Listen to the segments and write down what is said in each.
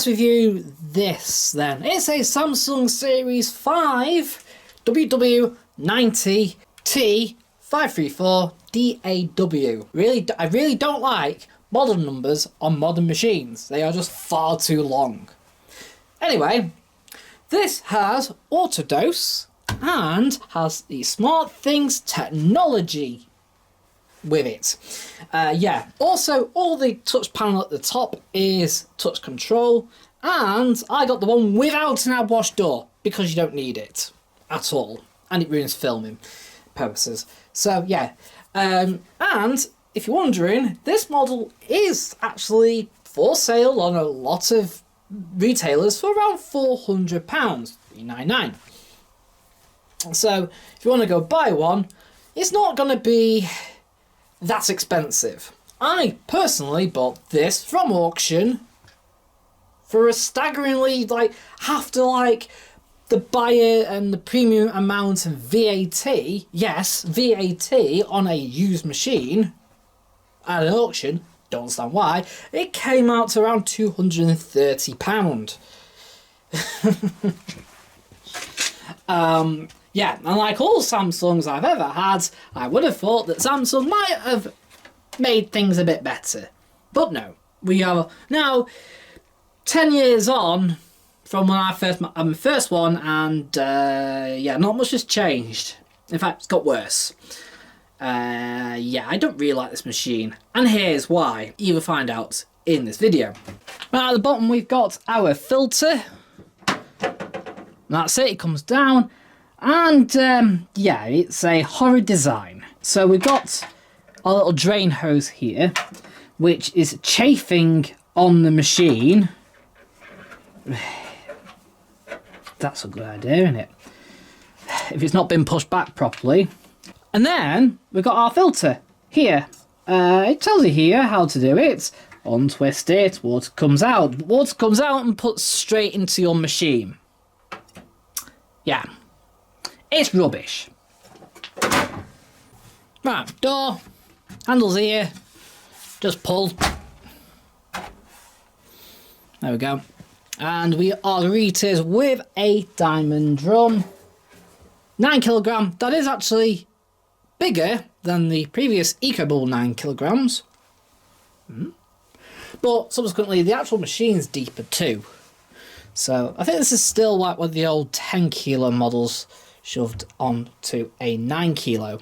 let's review this then. It's a Samsung Series 5 WW90T534DAW. I really don't like model numbers on modern machines. They are just far too long. Anyway, this has autodose and has the SmartThings technology with it. Yeah, also all the touch panel at the top is touch control, and I got the one without an AdWash door because you don't need it at all, and it ruins filming purposes. So yeah, and if you're wondering, this model is actually for sale on a lot of retailers for around £400, $399. So if you want to go buy one, it's not going to be that expensive. I personally bought this from auction for a staggeringly half the buyer and the premium amount of VAT. Yes, VAT on a used machine at an auction. Don't understand why. It came out to around £230. Yeah, and like all Samsungs I've ever had, I would have thought that Samsung might have made things a bit better. But no, we are now 10 years on from when I first had my first one, and yeah, not much has changed. In fact, it's got worse. Yeah, I don't really like this machine, and here's why. You will find out in this video. Right at the bottom, we've got our filter. That's it, it comes down. And yeah, it's a horror design. So we've got our little drain hose here, which is chafing on the machine. That's a good idea, isn't it? If it's not been pushed back properly. And then we've got our filter here. It tells you here how to do it. Untwist it, water comes out. Water comes out and puts straight into your machine. Yeah. It's rubbish. Right, door, handles here, just pull. There we go. And we are greeted with a diamond drum. 9 kilogram, that is actually bigger than the previous EcoBubble 9 kilograms. But subsequently the actual machine's deeper too. So I think this is still like one of the old 10 kilo models shoved onto a 9 kilo.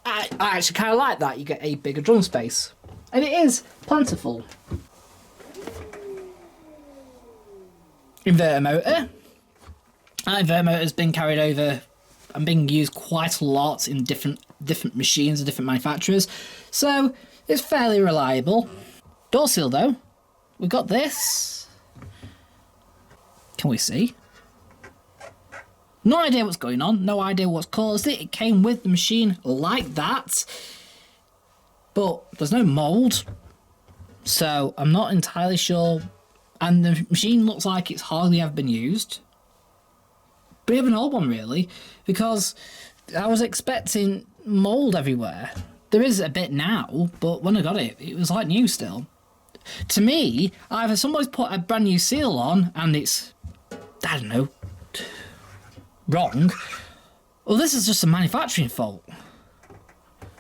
I actually kind of like that. You get a bigger drum space, and it is plentiful. Inverter motor. That inverter motor has been carried over and being used quite a lot in different machines and different manufacturers, so it's fairly reliable. Door seal though, we've got this. Can we see? No idea what's going on, no idea what's caused it. It came with the machine like that, but there's no mould, so I'm not entirely sure. And the machine looks like it's hardly ever been used. Bit of an old one really, because I was expecting mould everywhere. There is a bit now, but when I got it, it was like new still. To me, either somebody's put a brand new seal on and it's, I don't know, wrong, well, this is just a manufacturing fault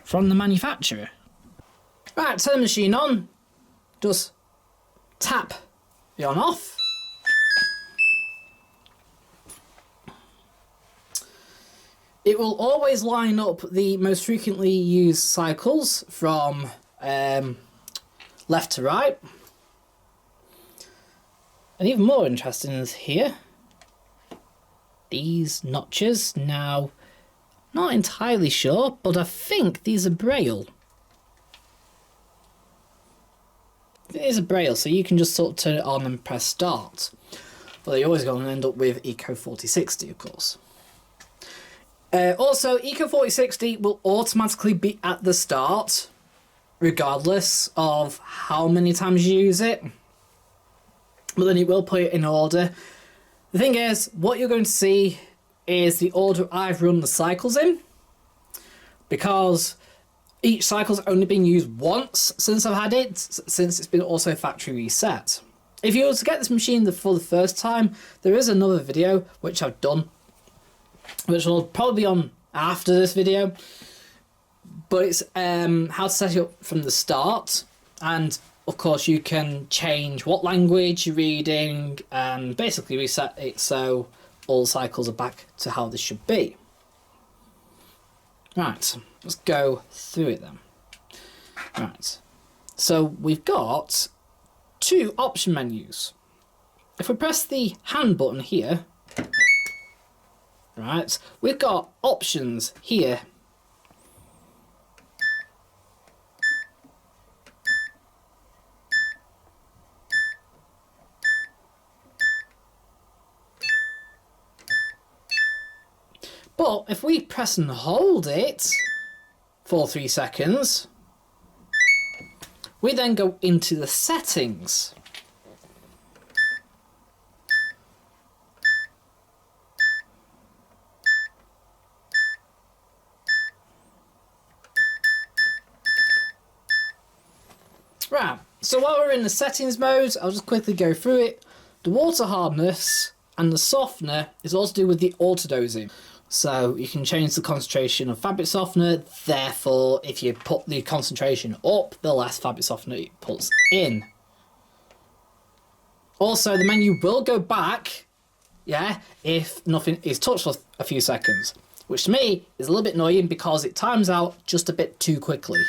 from the manufacturer. Right, turn the machine on, just tap the on off. It will always line up the most frequently used cycles from left to right. And even more interesting is here, these notches. Now, not entirely sure, but I think these are braille. It is a braille, so you can just sort of turn it on and press start. Well, you're always going to end up with Eco 4060, of course. Also, Eco 4060 will automatically be at the start, regardless of how many times you use it. But then it will put it in order. The thing is, what you're going to see is the order I've run the cycles in, because each cycle's only been used once since I've had it, since it's been also factory reset. If you were to get this machine for the first time, there is another video which I've done, which will probably be on after this video, but it's how to set it up from the start. And of course you can change what language you're reading and basically reset it so all cycles are back to how they should be. Right, let's go through it then. Right, so we've got two option menus. If we press the hand button here, right, we've got options here. But if we press and hold it for 3 seconds, we then go into the settings. Right, so while we're in the settings mode, I'll just quickly go through it. The water hardness and the softener is all to do with the autodosing. So you can change the concentration of fabric softener, therefore if you put the concentration up, the less fabric softener it puts in. Also, the menu will go back, yeah, if nothing is touched for a few seconds, which to me is a little bit annoying because it times out just a bit too quickly.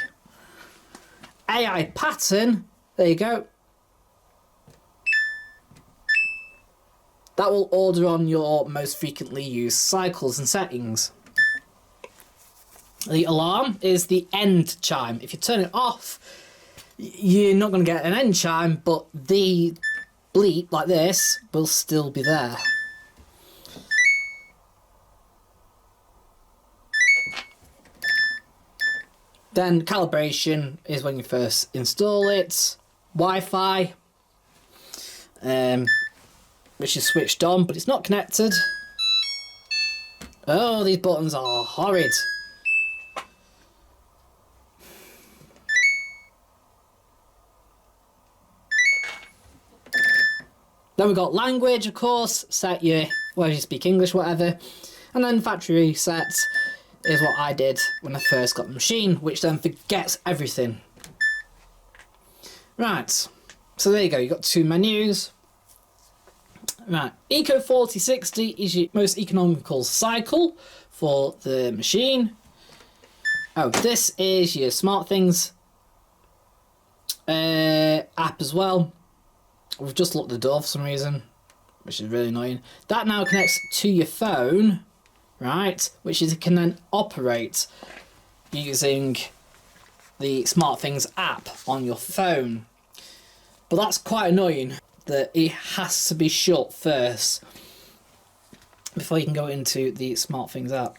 AI pattern, there you go. That will order on your most frequently used cycles and settings. The alarm is the end chime. If you turn it off, you're not going to get an end chime, but the bleep like this will still be there. Then calibration is when you first install it. Wi-Fi, which is switched on, but it's not connected. Oh, these buttons are horrid. Then we've got language, of course, set your, whether you speak English, whatever. And then factory reset is what I did when I first got the machine, which then forgets everything. Right, so there you go, you've got two menus. Right, Eco 4060 is your most economical cycle for the machine. Oh, this is your SmartThings app as well. We've just locked the door for some reason, which is really annoying. That now connects to your phone, right, which is, can then operate using the SmartThings app on your phone. But that's quite annoying that it has to be shut first before you can go into the SmartThings app.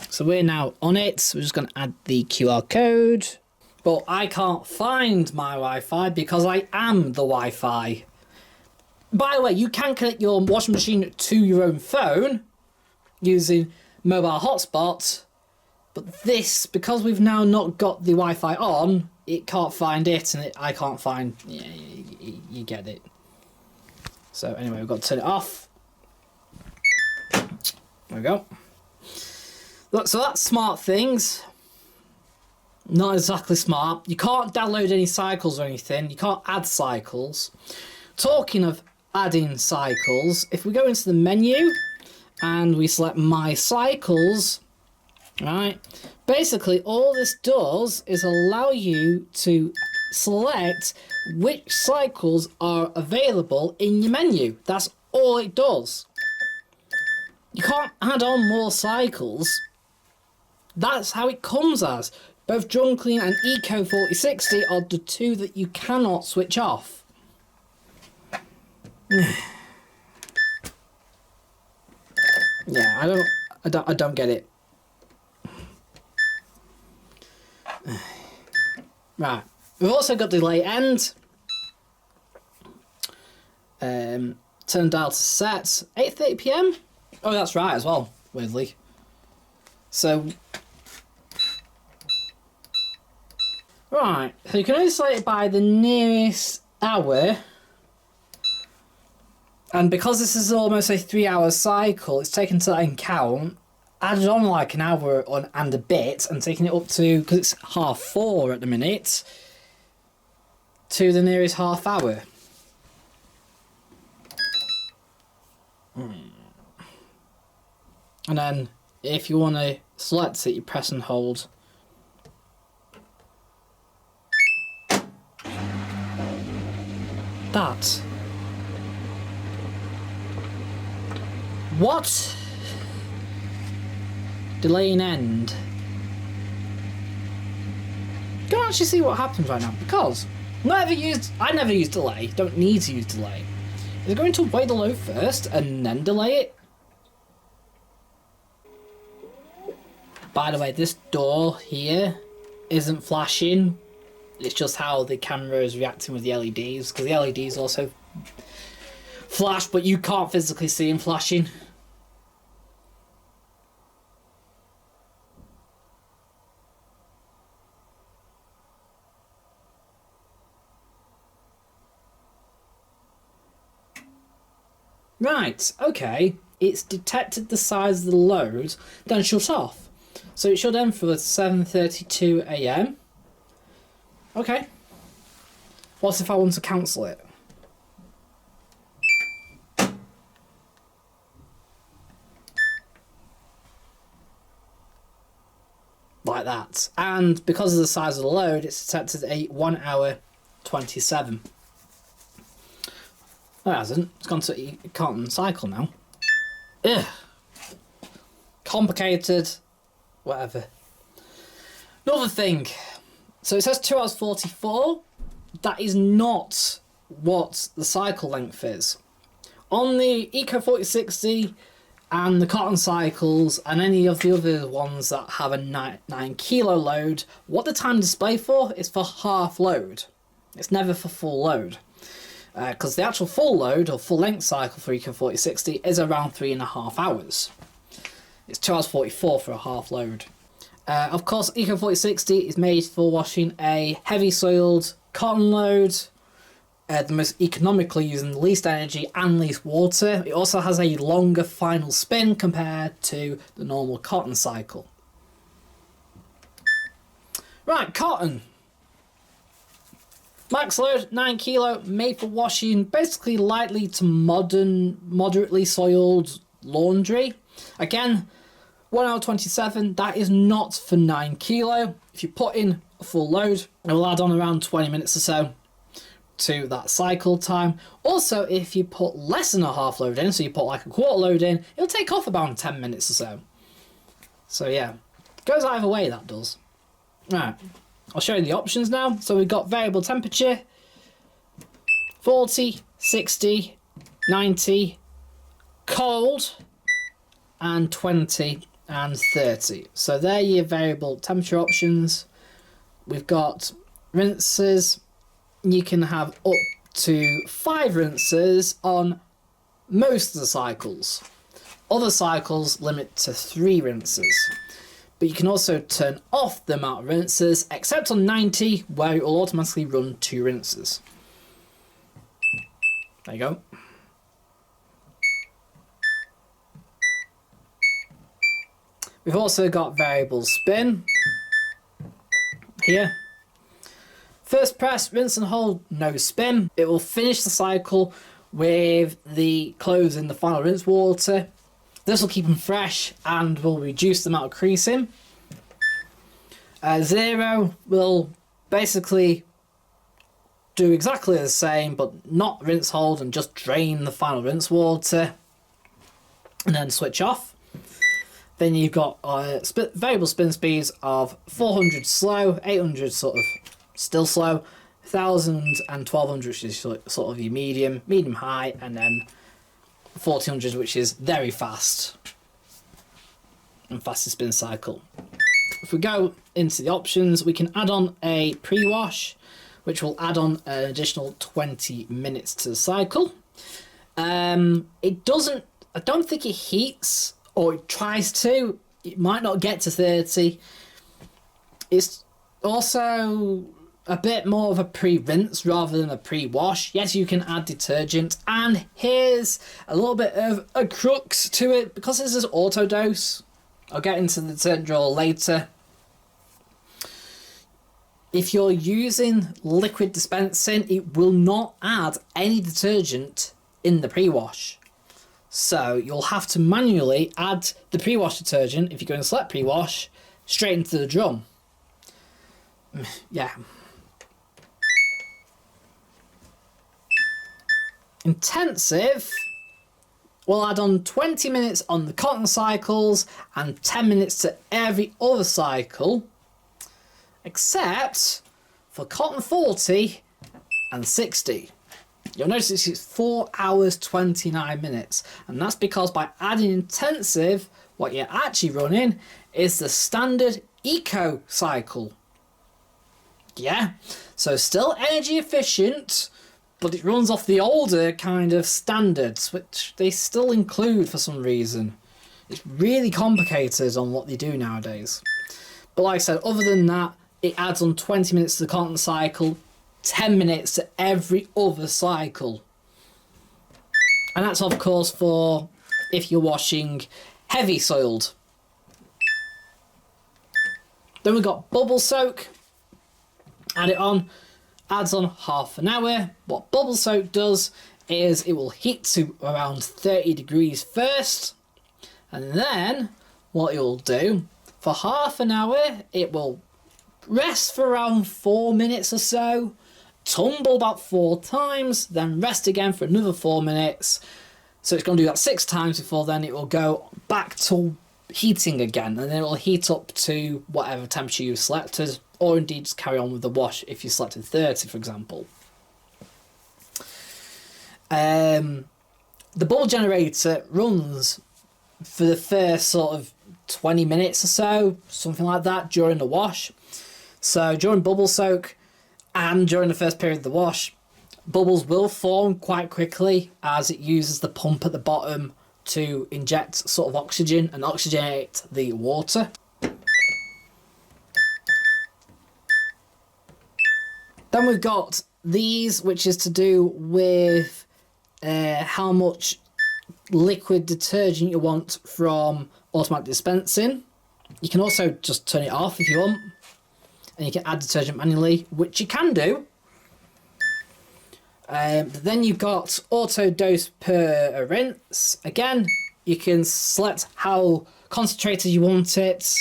So we're now on it, so we're just going to add the QR code. But I can't find my Wi-Fi because I am the Wi-Fi. By the way, you can connect your washing machine to your own phone using mobile hotspot, but this, because we've now not got the Wi-Fi on, it can't find it, and I can't find, yeah, you get it. So anyway, we've got to turn it off. There we go. Look, so that's SmartThings. Not exactly smart. You can't download any cycles or anything. You can't add cycles. Talking of adding cycles, if we go into the menu and we select My Cycles, right, basically all this does is allow you to select which cycles are available in your menu. That's all it does. You can't add on more cycles. That's how it comes as. Both Drum Clean and Eco 4060 are the two that you cannot switch off. Yeah, I don't get it. Right, we've also got delay end. Turn dial to set 8:30 PM. Oh, that's right as well, weirdly. So, right, so you can only select it by the nearest hour. And because this is almost a 3-hour cycle, it's taken to that in count, added on like an hour on and a bit, and taking it up to, because it's 4:30 at the minute, to the nearest half hour. And then if you want to select it, you press and hold. That. What? Delay and end. Don't actually see what happens right now because I never use delay. Don't need to use delay. Is it going to wait the load first and then delay it? By the way, this door here isn't flashing. It's just how the camera is reacting with the LEDs, because the LEDs also flash, but you can't physically see them flashing. Right, okay. It's detected the size of the load, then shut off. So it should end for 7:32 AM. Okay. What if I want to cancel it? Like that. And because of the size of the load, it's detected a 1 hour 27. No, it hasn't. It's gone to can't cycle now. Ugh. Complicated. Whatever. Another thing. So it says 2 hours 44. That is not what the cycle length is. On the Eco 4060 and the cotton cycles and any of the other ones that have a 9 kilo load, what the time display for is for half load. It's never for full load. Because the actual full load or full length cycle for Eco 4060 is around 3.5 hours. It's 2 hours 44 for a half load. Of course, Eco 4060 is made for washing a heavy soiled cotton load, the most economically using the least energy and least water. It also has a longer final spin compared to the normal cotton cycle. Right, cotton. Max load 9 kilo, made for washing basically lightly to moderately soiled laundry. Again, 1 hour 27, that is not for 9 kilo. If you put in a full load, it will add on around 20 minutes or so to that cycle time. Also, if you put less than a half load in, so you put like a quarter load in, it'll take off about 10 minutes or so. So yeah, goes either way, that does. Right, I'll show you the options now. So we've got variable temperature, 40, 60, 90, cold, and 20 and 30. So they're your variable temperature options. We've got rinses. You can have up to 5 rinses on most of the cycles. Other cycles limit to 3 rinses. But you can also turn off the amount of rinses, except on 90, where it will automatically run 2 rinses. There you go. We've also got variable spin here. First press, rinse and hold, no spin. It will finish the cycle with the clothes in the final rinse water. This will keep them fresh and will reduce the amount of creasing. 0 will basically do exactly the same, but not rinse hold and just drain the final rinse water and then switch off. Then you've got variable spin speeds of 400 slow, 800 sort of still slow, 1000 and 1200 which is sort of your medium high, and then 1400 which is very fast and fastest spin cycle. If we go into the options, we can add on a pre-wash, which will add on an additional 20 minutes to the cycle. It doesn't, I don't think it heats, or it tries to. It might not get to 30. It's also a bit more of a pre-rinse rather than a pre-wash. Yes, you can add detergent, and here's a little bit of a crux to it, because this is autodose. I'll get into the detergent drawer later. If you're using liquid dispensing, it will not add any detergent in the pre-wash. So you'll have to manually add the pre-wash detergent, if you're going to select pre-wash, straight into the drum. Yeah. Intensive will add on 20 minutes on the cotton cycles and 10 minutes to every other cycle, except for cotton 40 and 60. You'll notice it's 4 hours 29 minutes, and that's because by adding intensive, what you're actually running is the standard eco cycle. Yeah, so still energy efficient, but it runs off the older kind of standards, which they still include for some reason. It's really complicated on what they do nowadays. But like I said, other than that, it adds on 20 minutes to the cotton cycle, 10 minutes to every other cycle. And that's of course for if you're washing heavy soiled. Then we've got bubble soak. Add it on, adds on half an hour. What bubble soak does is it will heat to around 30 degrees first, and then what it will do for half an hour, it will rest for around 4 minutes or so, tumble about 4 times, then rest again for another 4 minutes. So it's going to do that 6 times before then it will go back to heating again, and then it will heat up to whatever temperature you selected, or indeed just carry on with the wash if you selected 30, for example. The bubble generator runs for the first sort of 20 minutes or so, something like that, during the wash. So during bubble soak and during the first period of the wash, bubbles will form quite quickly as it uses the pump at the bottom to inject sort of oxygen and oxygenate the water. Then we've got these, which is to do with how much liquid detergent you want from automatic dispensing. You can also just turn it off if you want, and you can add detergent manually, which you can do. Then you've got auto dose per rinse. Again, you can select how concentrated you want it,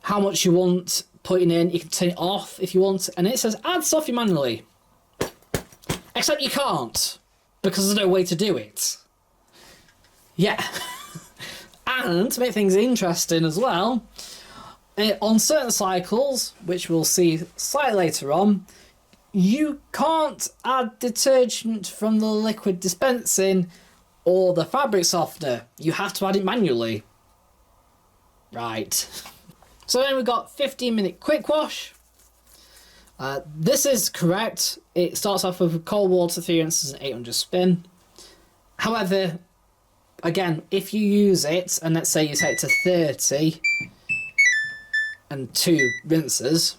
how much you want putting in. You can turn it off if you want, and it says add Sophie manually. Except you can't, because there's no way to do it. Yeah. And to make things interesting as well, on certain cycles, which we'll see slightly later on, you can't add detergent from the liquid dispensing or the fabric softener. You have to add it manually. Right. So then we've got 15-minute quick wash. This is correct. It starts off with cold water, 3 ounces and 800 spin. However, again, if you use it, and let's say you set it to 30 and 2 rinses,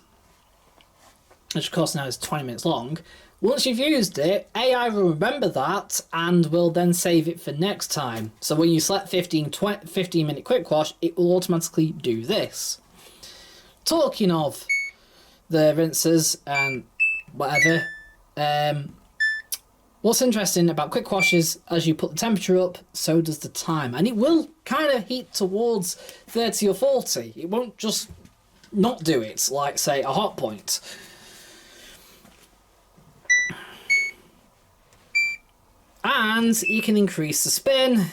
which of course now is 20 minutes long, once you've used it, AI will remember that and will then save it for next time. So when you select 15-minute quick wash, it will automatically do this. Talking of the rinses and whatever, what's interesting about quick washes, as you put the temperature up, so does the time. And it will kind of heat towards 30 or 40. It won't just not do it, like, say, a hot point. And you can increase the spin.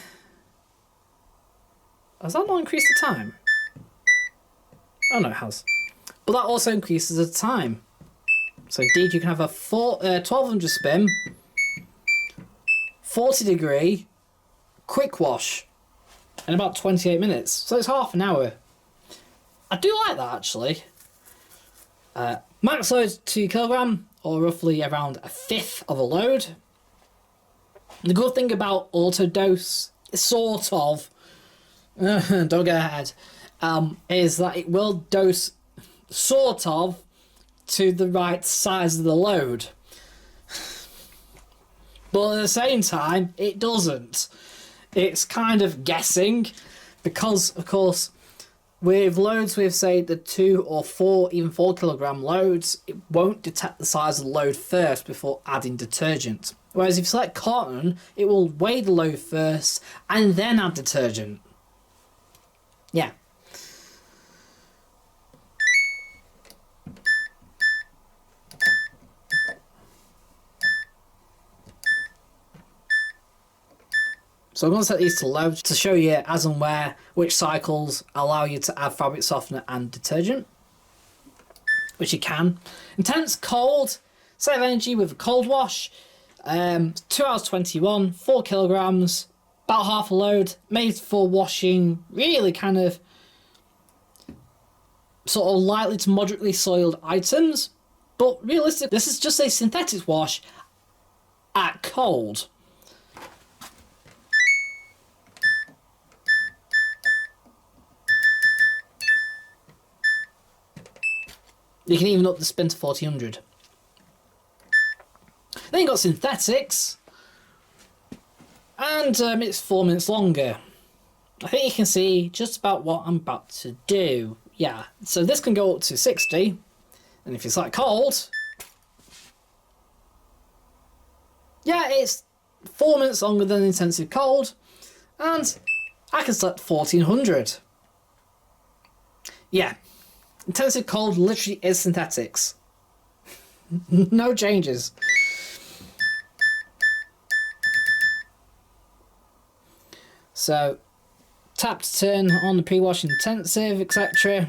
Has that not increased the time? Oh no, it has. But that also increases the time. So indeed you can have a 1200 spin, 40 degree, quick wash in about 28 minutes. So it's half an hour. I do like that actually. Max load 2 kilogram, or roughly around a fifth of a load. The good thing about autodose, sort of, don't get ahead, is that it will dose sort of to the right size of the load. But at the same time, it doesn't. It's kind of guessing, because, of course, with loads with, say, the 2 or 4, even 4 kilogram loads, it won't detect the size of the load first before adding detergent. Whereas if you select cotton, it will weigh the load first and then add detergent. Yeah. So I'm going to set these to low to show you as and where which cycles allow you to add fabric softener and detergent, which you can. Intense cold, save energy with a cold wash, 2 hours 21, 4 kilograms, about half a load, made for washing really kind of sort of lightly to moderately soiled items. But realistically, this is just a synthetic wash at cold. You can even up the spin to 1400. Then you've got synthetics, and it's 4 minutes longer. I think you can see just about what I'm about to do. Yeah, so this can go up to 60, and if you select cold, yeah, it's 4 minutes longer than intensive cold, and I can select 1400. Yeah. Intensive cold literally is synthetics. No changes. So, tap to turn on the pre-wash intensive, etc.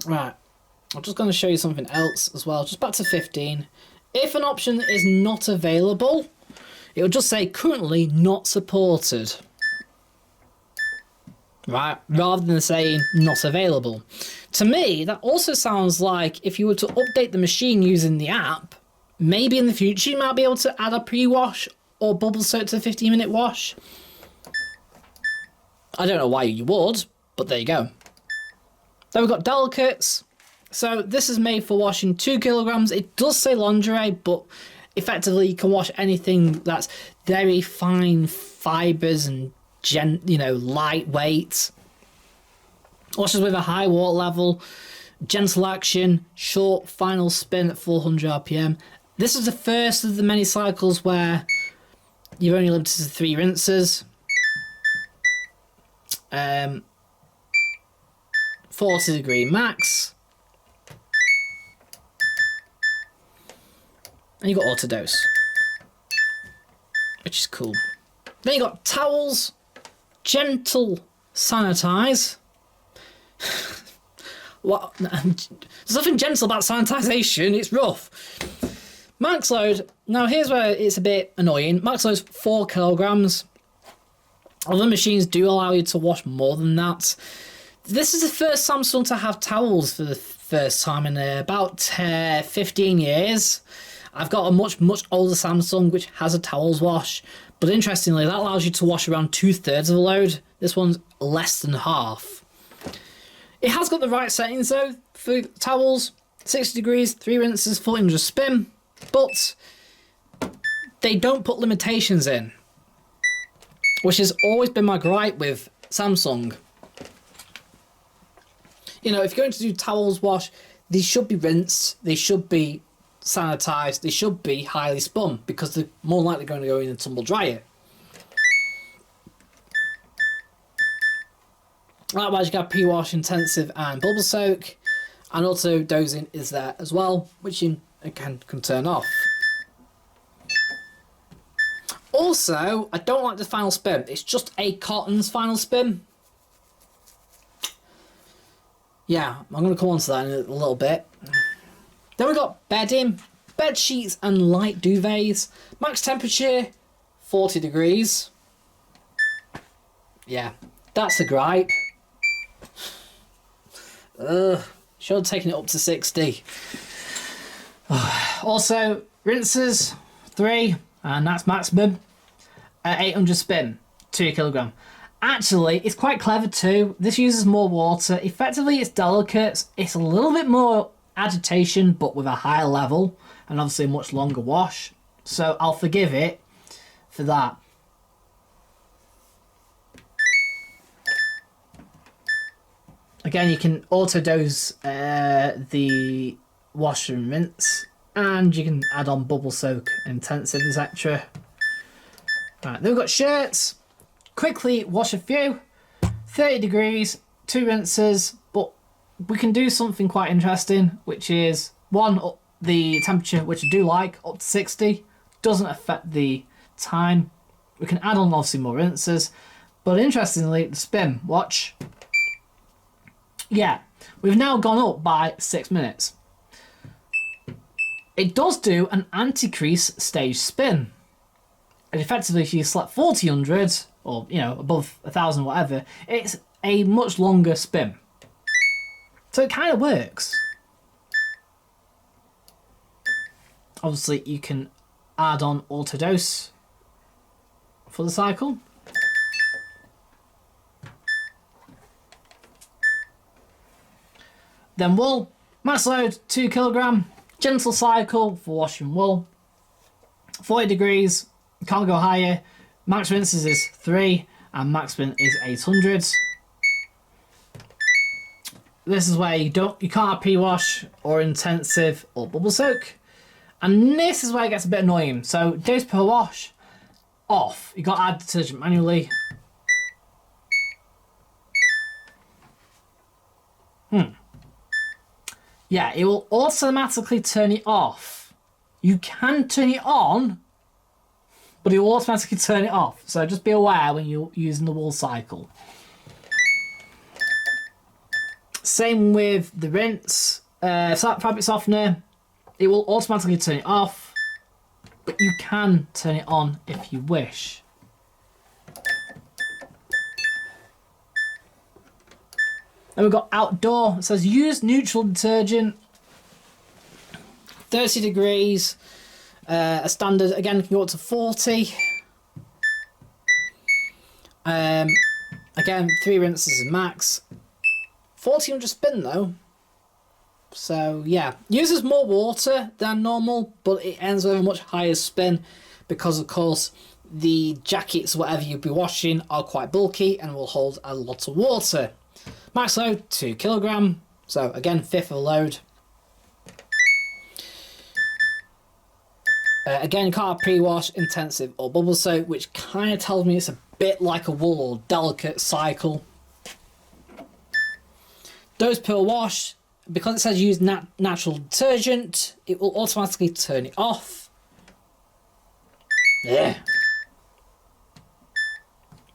Right, I'm just going to show you something else as well. Just back to 15. If an option is not available, it will just say currently not supported. Right, rather than saying not available. To me, that also sounds like if you were to update the machine using the app, maybe in the future you might be able to add a pre-wash or bubble soak to the 15-minute wash. I don't know why you would, but there you go. Then we've got delicates. So this is made for washing 2 kilograms. It does say lingerie, but effectively you can wash anything that's very fine fibres and lightweight. Washes with a high water level, gentle action, short final spin at 400 RPM. This is the first of the many cycles where you're only limited to 3 rinses. 40-degree max. And you've got autodose, which is cool. Then you got towels, gentle sanitize. What? There's nothing gentle about sanitization, it's rough. Max load, now here's where it's a bit annoying. Max load's 4 kilograms. Other machines do allow you to wash more than that. This is the first Samsung to have towels for the first time in about 15 years. I've got a much older Samsung which has a towels wash, but interestingly that allows you to wash around 2/3 of the load. This one's less than half. It has got the right settings though for towels, 60 degrees, 3 rinses, 1400 spin, but they don't put limitations in, which has always been my gripe with Samsung. You know, if you're going to do towels wash, these should be rinsed, they should be sanitized, they should be highly spun because they're more likely going to go in and tumble dry it. Likewise, you got pre-wash, intensive and bubble soak, and auto dosing is there as well, which you again can turn off. Also, I don't like the final spin. It's just a cotton's final spin. Yeah, I'm going to come on to that in a little bit. Then we've got bedding, bed sheets and light duvets. Max temperature, 40 degrees. Yeah, that's a gripe. Should have taken it up to 60. Also, rinses, 3, and that's maximum. 800 spin, 2 kilogram. Actually, it's quite clever too. This uses more water. Effectively, it's delicate. It's a little bit more agitation, but with a higher level, and obviously a much longer wash. So I'll forgive it for that. Again, you can auto-dose the wash and rinse, and you can add on bubble soak, intensive, etc. Right, then we've got shirts. Quickly wash a few, 30 degrees, 2 rinses, but we can do something quite interesting, which is one, up the temperature, which I do like, up to 60. Doesn't affect the time. We can add on obviously more rinses, but interestingly, the spin, watch. Yeah, we've now gone up by 6 minutes. It does do an anti-crease stage spin. And effectively, if you select 4000 or, you know, above 1000, whatever, it's a much longer spin. So it kind of works. Obviously, you can add on autodose for the cycle. Then wool, max load 2 kg, gentle cycle for washing wool, 40 degrees, can't go higher, max rinses is 3 and max spin is 800. This is where you can't have pre-wash or intensive or bubble soak, and this is where it gets a bit annoying. So days per wash, off. You got to add detergent manually. Yeah, it will automatically turn it off. You can turn it on, but it will automatically turn it off. So just be aware when you're using the wool cycle. Same with the rinse. Fabric softener, it will automatically turn it off, but you can turn it on if you wish. Then we've got outdoor. It says use neutral detergent, 30 degrees, a standard, again, can go up to 40. Again, 3 rinses is max. 1400 spin though. So yeah, uses more water than normal, but it ends with a much higher spin because of course the jackets, whatever you'll be washing, are quite bulky and will hold a lot of water. Max load 2 kg, so again, fifth of a load. Again, you can't have pre-wash, intensive or bubble soak, which kind of tells me it's a bit like a wool or delicate cycle. Dose per wash, because it says use natural detergent, it will automatically turn it off. Yeah.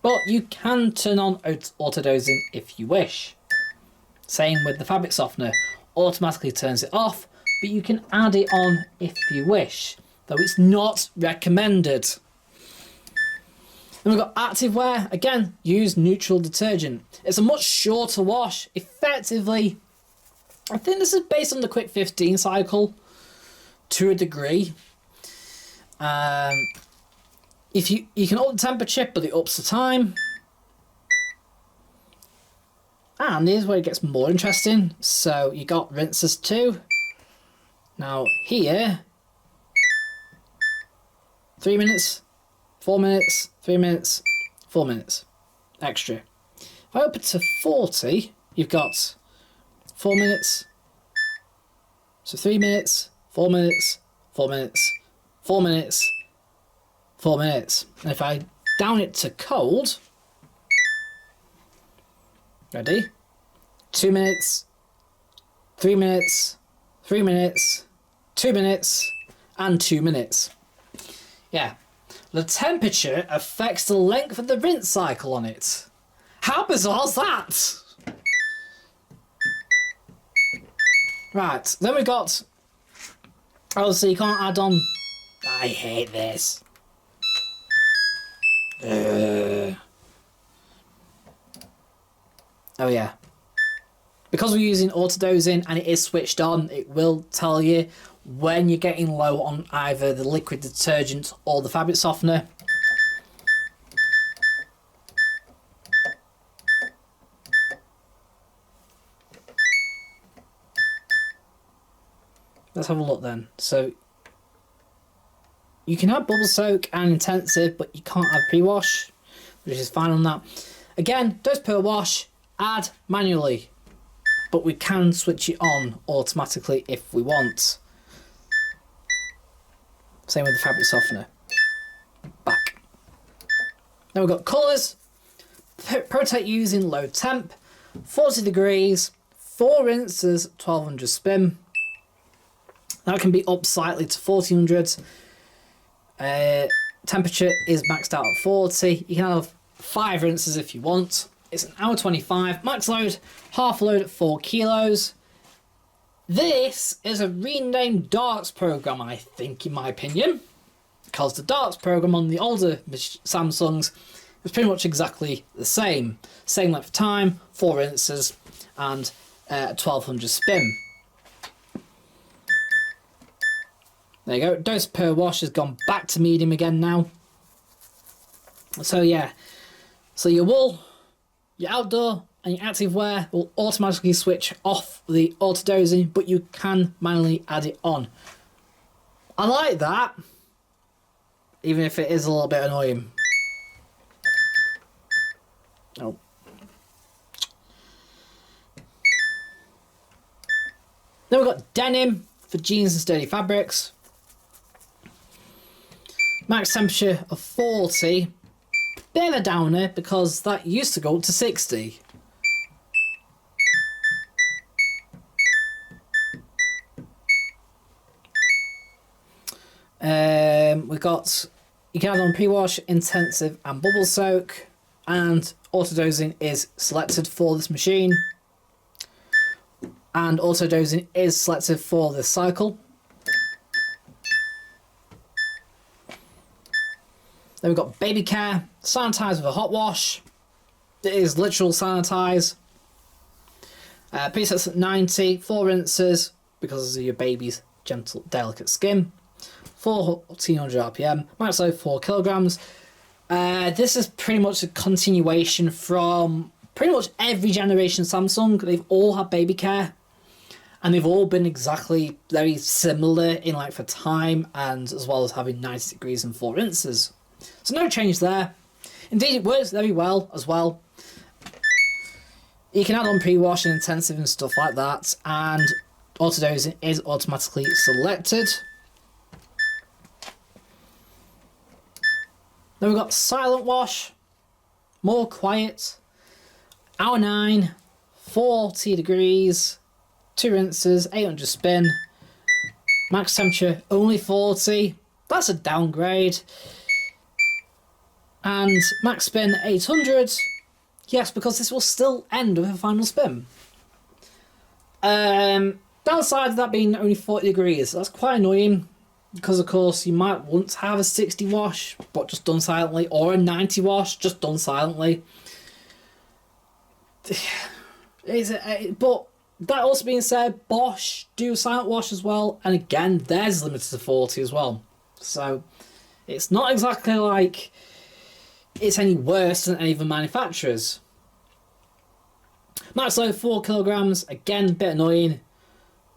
But you can turn on autodosing if you wish. Same with the fabric softener, automatically turns it off, but you can add it on if you wish, though it's not recommended. Then we've got activewear, again, use neutral detergent. It's a much shorter wash, effectively. I think this is based on the quick 15 cycle to a degree. If you can up the temperature, but it ups the time. And here's where it gets more interesting. So you got rinses too. Now here, 3 minutes, 4 minutes, 3 minutes, 4 minutes extra. If I up it to 40, you've got 4 minutes. So 3 minutes, 4 minutes, 4 minutes, 4 minutes, 4 minutes. And if I down it to cold, ready? 2 minutes, 3 minutes, 3 minutes, 2 minutes, and 2 minutes. Yeah. The temperature affects the length of the rinse cycle on it. How bizarre is that? Right, then we got, obviously you can't add on, I hate this. Oh yeah. Because we're using autodosing and it is switched on, it will tell you when you're getting low on either the liquid detergent or the fabric softener. let's have a look then. So you can have bubble soak and intensive, but you can't have pre-wash, which is fine on that. Again, dose per wash, add manually, but we can switch it on automatically if we want. Same with the fabric softener. Back. Now we've got colours. Rotate using low temp, 40 degrees, 4 rinses, 1200 spin. That can be up slightly to 1400. Temperature is maxed out at 40. You can have 5 rinses if you want. It's an hour 25. Max load, half load at 4 kilos. This is a renamed darks program, I think, in my opinion, because the darks program on the older Samsungs was pretty much exactly the same. Same length of time, 4 rinses, and 1200 spin. There you go. Dose per wash has gone back to medium again now. So yeah, so your wool, your outdoor and your active wear will automatically switch off the auto dosing, but you can manually add it on. I like that, even if it is a little bit annoying. Oh. Then we've got denim for jeans and sturdy fabrics. Max temperature of 40. Bit of a downer because that used to go up to 60. We've got, you can add on pre-wash, intensive and bubble soak, and auto dosing is selected for this machine, and auto dosing is selected for this cycle. Then we've got baby care, sanitize with a hot wash. It is literal sanitize. Presets at 90, 4 rinses because of your baby's gentle, delicate skin. 1400 RPM, max load 4 kilograms. This is pretty much a continuation from pretty much every generation Samsung. They've all had baby care, and they've all been exactly very similar in like for time, and as well as having 90 degrees and 4 rinses. So no change there. Indeed, it works very well as well. You can add on pre-wash and intensive and stuff like that, and auto dosing is automatically selected. Then we've got silent wash, more quiet, hour 9, 40 degrees, 2 rinses, 800 spin, max temperature only 40, that's a downgrade, and max spin 800, yes, because this will still end with a final spin. Downside of that being only 40 degrees, that's quite annoying. Because of course you might want to have a 60 wash, but just done silently, or a 90 wash, just done silently. But that also being said, Bosch do silent wash as well, and again, theirs limited to 40 as well. So it's not exactly like it's any worse than any of the manufacturers. Max load 4 kilograms, again, a bit annoying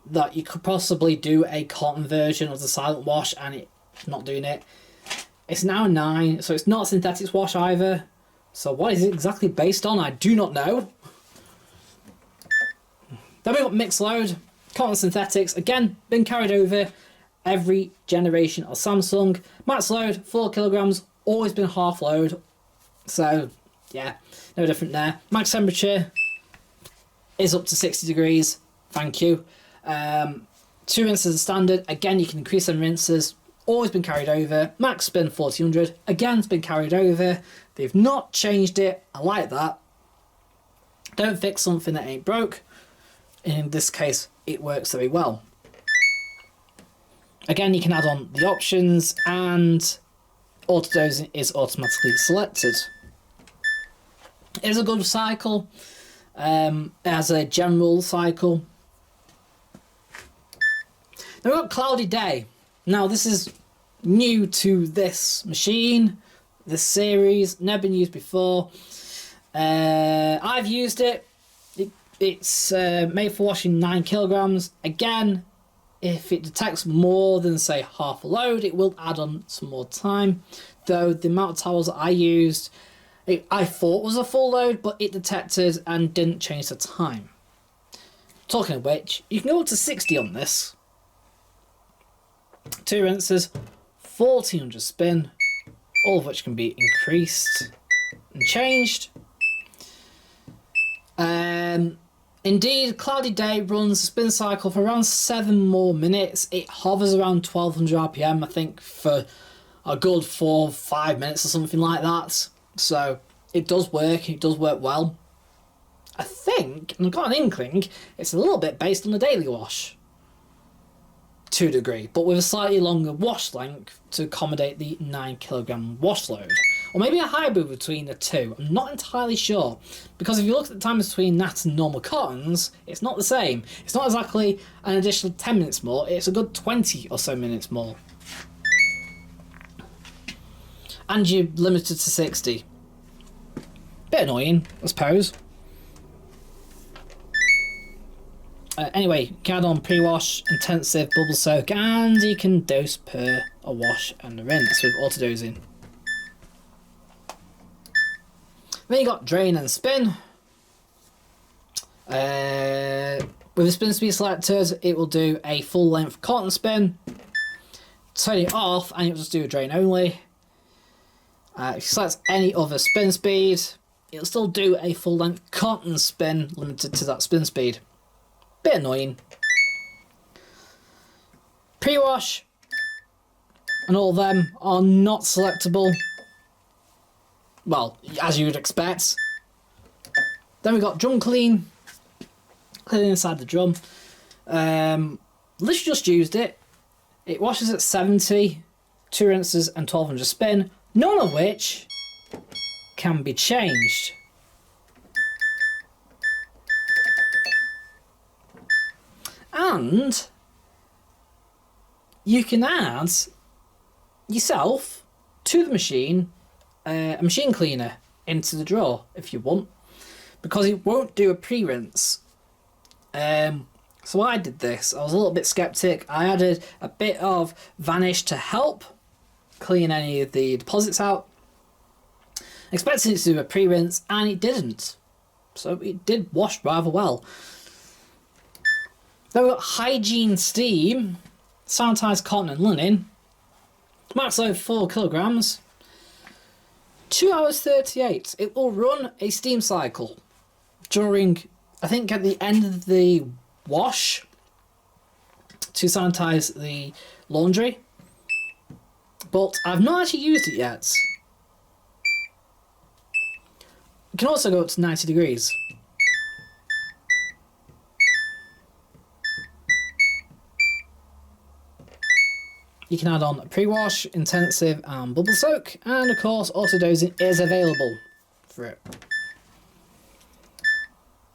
that you could possibly do a cotton version of the silent wash and it's not doing it. It's now 9, so it's not a synthetics wash either. So what is it exactly based on? I do not know. Then we've got mixed load, cotton synthetics, again, been carried over every generation of Samsung. Max load, 4 kilograms, always been half load. So yeah, no different there. Max temperature is up to 60 degrees, thank you. 2 rinses are standard. Again, you can increase them rinses. Always been carried over. Max spin 1400. Again, it's been carried over. They've not changed it. I like that. Don't fix something that ain't broke. In this case, it works very well. Again, you can add on the options, and auto dosing is automatically selected. It is a good cycle. As a general cycle. Then we've got Cloudy Day. Now this is new to this machine, this series, never been used before. I've used it. It's made for washing 9 kilograms. Again, if it detects more than, say, half a load, it will add on some more time. Though the amount of towels that I used, I thought was a full load, but it detected and didn't change the time. Talking of which, you can go up to 60 on this. 2 rinses, 1400 spin, all of which can be increased and changed. Indeed, Cloudy Day runs a spin cycle for around 7 more minutes. It hovers around 1200 RPM, I think, for a good 4 or 5 minutes or something like that. So it does work well. I think, and I've got an inkling, it's a little bit based on the daily wash to a degree, but with a slightly longer wash length to accommodate the 9 kilogram wash load. Or maybe a hybrid between the two. I'm not entirely sure. Because if you look at the time between that and normal cottons, it's not the same. It's not exactly an additional 10 minutes more, it's a good 20 or so minutes more. And you're limited to 60. Bit annoying, I suppose. Anyway, you can add on pre-wash, intensive, bubble soak, and you can dose per a wash and a rinse with autodosing. Then you got drain and spin. With the spin speed selectors, it will do a full length cotton spin. Turn it off and it'll just do a drain only. If you select any other spin speed, it'll still do a full length cotton spin limited to that spin speed. Bit annoying. Pre-wash and all of them are not selectable. Well, as you would expect. Then we got drum clean. Cleaning inside the drum. Literally just used it. It washes at 70, 2 rinses and 1200 spin, none of which can be changed. And you can add yourself to the machine a machine cleaner into the drawer if you want, because it won't do a pre-rinse. So I did this. I was a little bit skeptic. I added a bit of Vanish to help clean any of the deposits out, expecting it to do a pre-rinse, and it didn't. So it did wash rather well. Then we've got Hygiene Steam, sanitised cotton and linen, max load 4 kilograms, 2 hours 38. It will run a steam cycle during, I think, at the end of the wash to sanitize the laundry, but I've not actually used it yet. It can also go up to 90 degrees. You can add on pre-wash, intensive and bubble soak, and of course autodosing is available for it.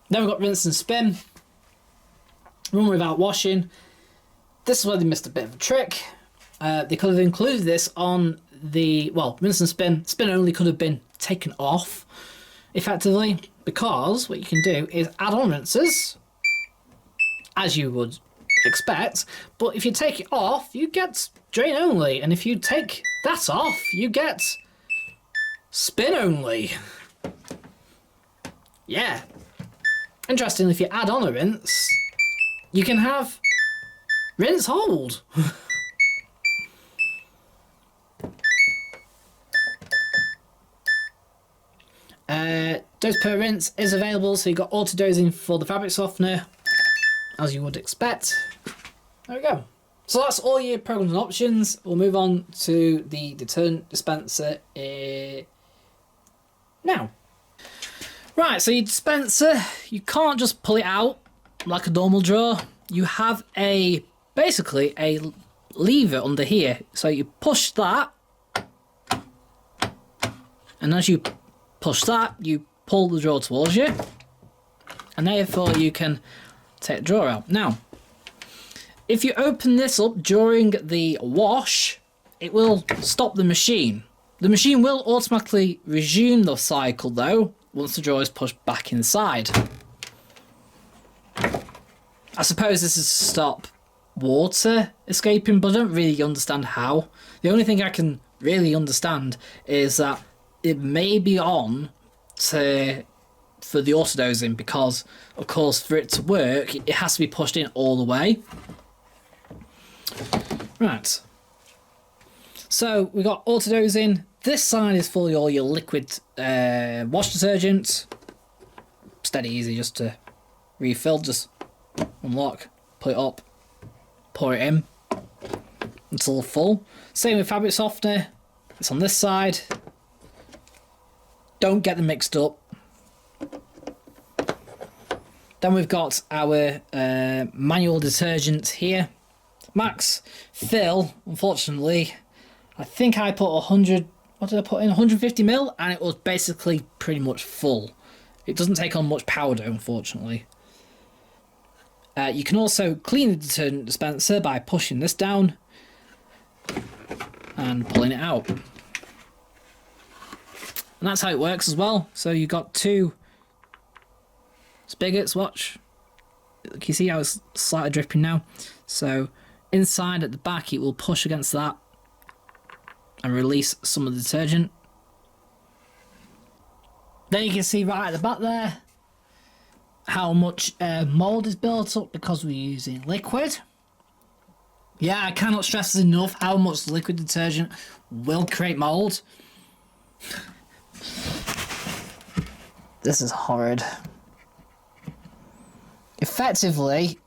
Then we've got rinse and spin. Run without washing. This is where they missed a bit of a trick. They could have included this on the, well, rinse and spin. Spin only could have been taken off effectively, because what you can do is add on rinses, as you would expect, but if you take it off, you get drain only, and if you take that off, you get spin only. Yeah. Interestingly, if you add on a rinse, you can have rinse hold. Dose per rinse is available, so you've got auto dosing for the fabric softener, as you would expect. There we go. So that's all your programs and options. We'll move on to the detergent dispenser now. Right, so your dispenser, you can't just pull it out like a normal drawer. You have basically a lever under here. So you push that, and as you push that, you pull the drawer towards you, and therefore you can take the drawer out. Now, if you open this up during the wash, it will stop the machine. The machine will automatically resume the cycle though, once the drawer is pushed back inside. I suppose this is to stop water escaping, but I don't really understand how. The only thing I can really understand is that it may be on for the autodosing, because of course for it to work it has to be pushed in all the way. Right, so we got autodosing. This side is for all your liquid wash detergent. Steady easy just to refill, just unlock, put it up, pour it in until full. Same with fabric softener, it's on this side. Don't get them mixed up. Then we've got our manual detergent here. Max fill, unfortunately, I think I put 100, what did I put in, 150 ml, and it was basically pretty much full. It doesn't take on much powder, unfortunately. You can also clean the detergent dispenser by pushing this down and pulling it out. And that's how it works as well. So you've got two spigots, watch. Can you see how it's slightly dripping now? So inside at the back it will push against that and release some of the detergent. Then you can see right at the back there how much mould is built up because we're using liquid. Yeah, I cannot stress enough how much liquid detergent will create mould. This is horrid. Effectively,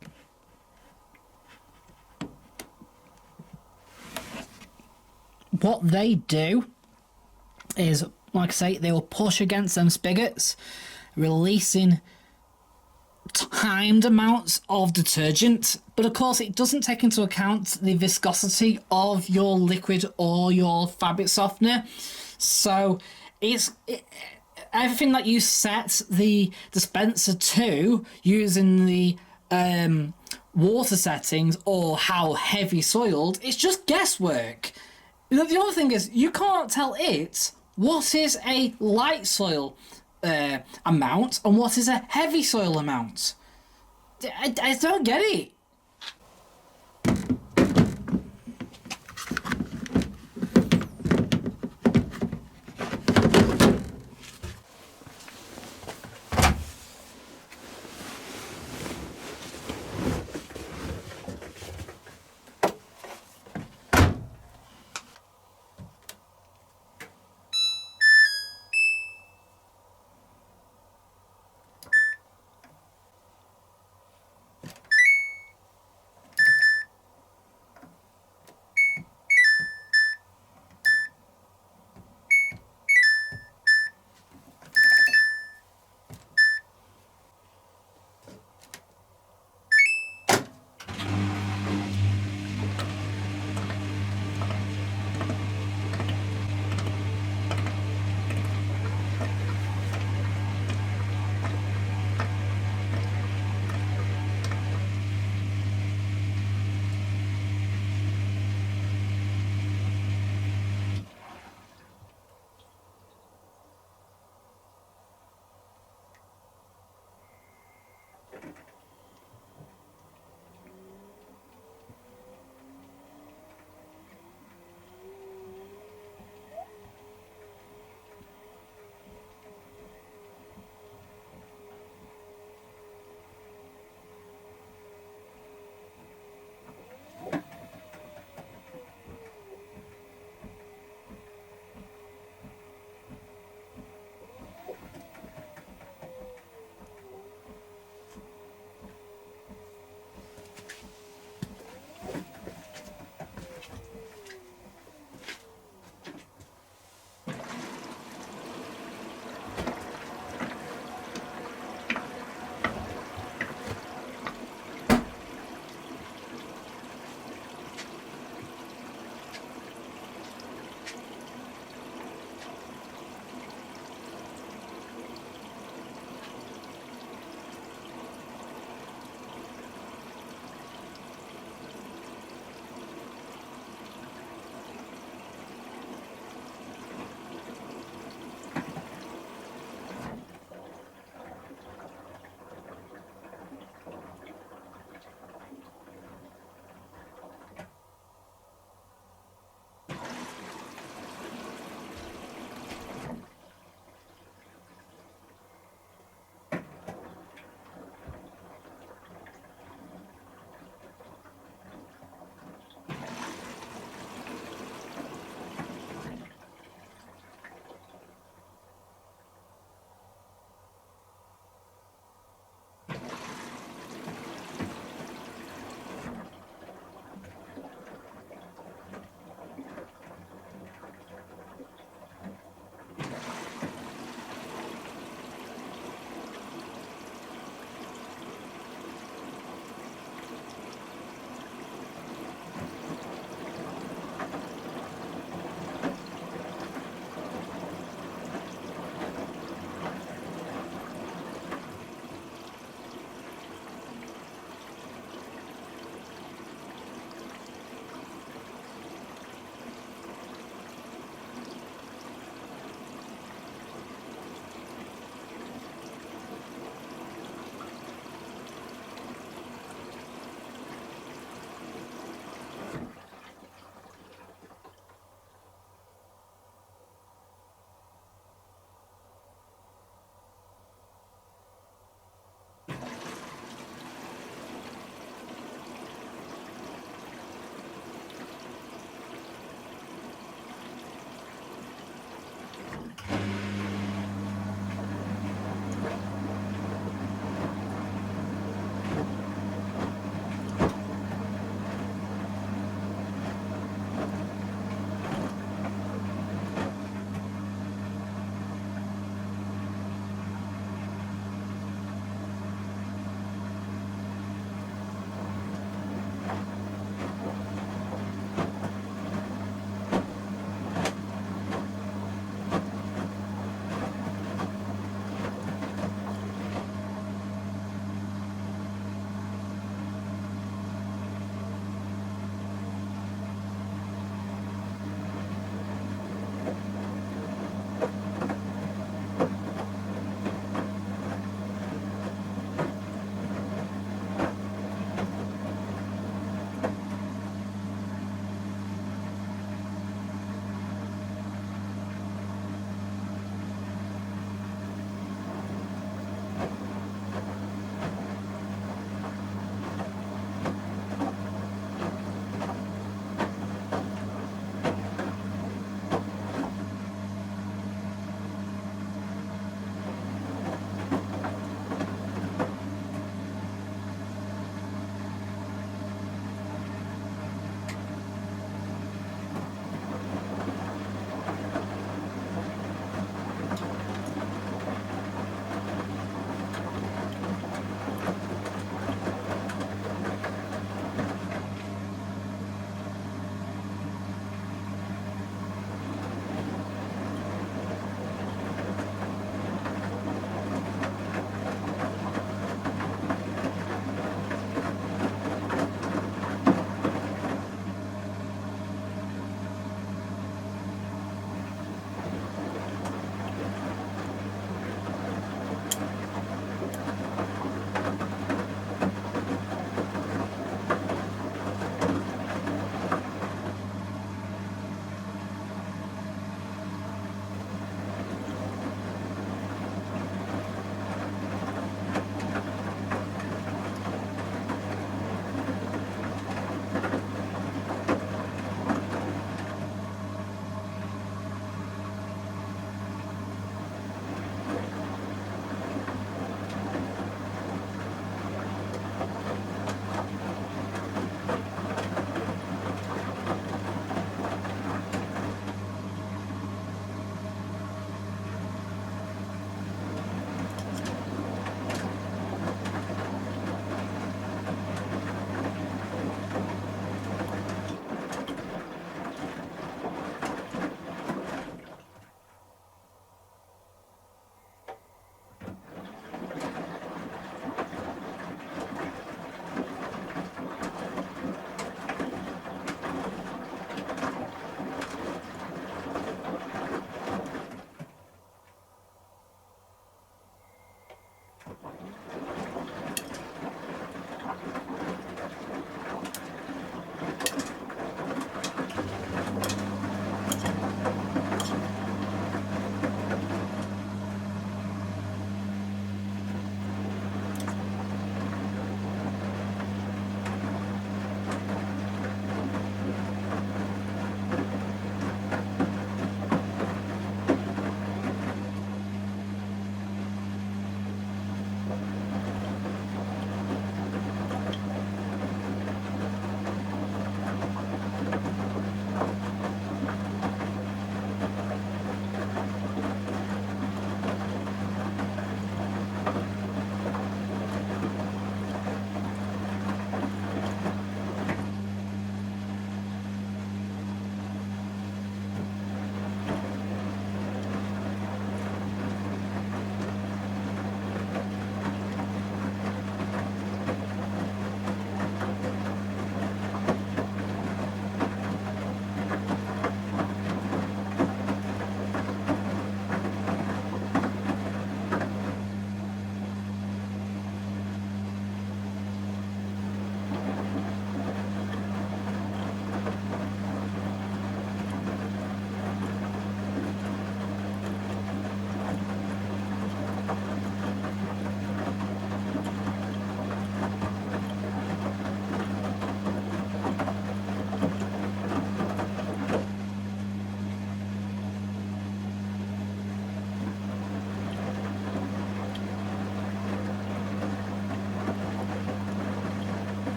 what they do is, like I say, they will push against them spigots, releasing timed amounts of detergent, but of course it doesn't take into account the viscosity of your liquid or your fabric softener. So everything that you set the dispenser to using the water settings or how heavy soiled, it's just guesswork. The other thing is, you can't tell it what is a light soil amount and what is a heavy soil amount. I don't get it.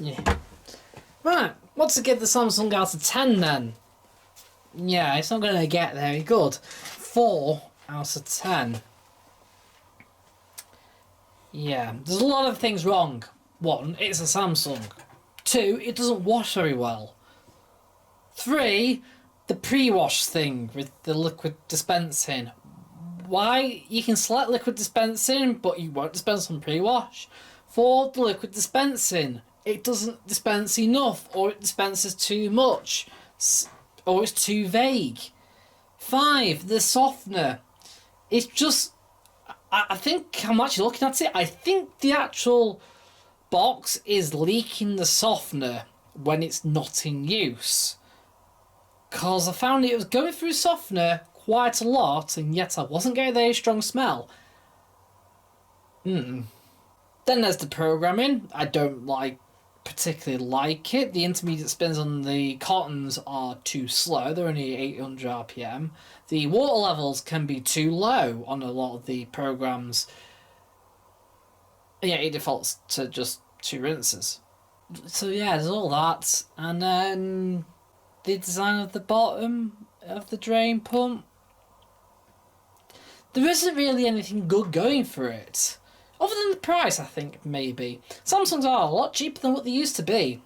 Yeah. Right, what to give the Samsung out of 10 then? Yeah, it's not going to get very good. 4 out of 10. Yeah, there's a lot of things wrong. 1, it's a Samsung. 2, it doesn't wash very well. 3, the pre-wash thing with the liquid dispensing. Why? You can select liquid dispensing, but you won't dispense on pre-wash. 4, the liquid dispensing. It doesn't dispense enough, or it dispenses too much, or it's too vague. 5, the softener. It's just, I think I'm actually looking at it, I think the actual box is leaking the softener when it's not in use. Because I found it was going through softener quite a lot, and yet I wasn't getting a very strong smell. Then there's the programming. I don't particularly like it. The intermediate spins on the cottons are too slow. They're only 800 RPM. The water levels can be too low on a lot of the programs. Yeah, it defaults to just 2 rinses. So yeah, there's all that. And then the design of the bottom of the drain pump. There isn't really anything good going for it. Other than the price, I think, maybe. Samsungs are a lot cheaper than what they used to be.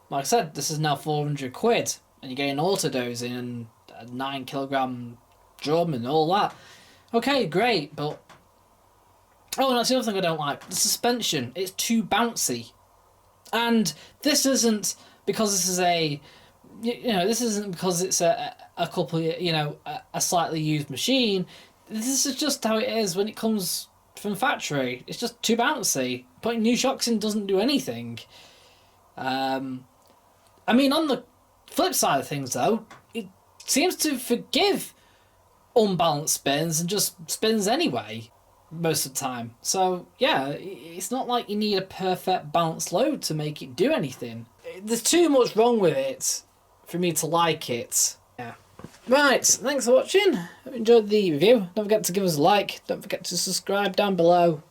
Like I said, this is now 400 quid. And you're getting autodose in a 9 kilogram drum and all that. Okay, great, but... Oh, and that's the other thing I don't like. The suspension. It's too bouncy. And this isn't because this is this isn't because it's a couple, a slightly used machine. This is just how it is when it comes from factory. It's just too bouncy. Putting new shocks in doesn't do anything. I mean, on the flip side of things, though, it seems to forgive unbalanced spins and just spins anyway most of the time. So, yeah, it's not like you need a perfect balanced load to make it do anything. There's too much wrong with it for me to like it. Yeah. Right, thanks for watching. Hope you enjoyed the review. Don't forget to give us a like. Don't forget to subscribe down below.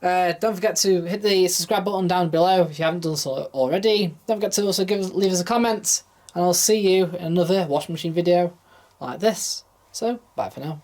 Don't forget to hit the subscribe button down below if you haven't done so already. Don't forget to also leave us a comment. And I'll see you in another washing machine video like this. So, bye for now.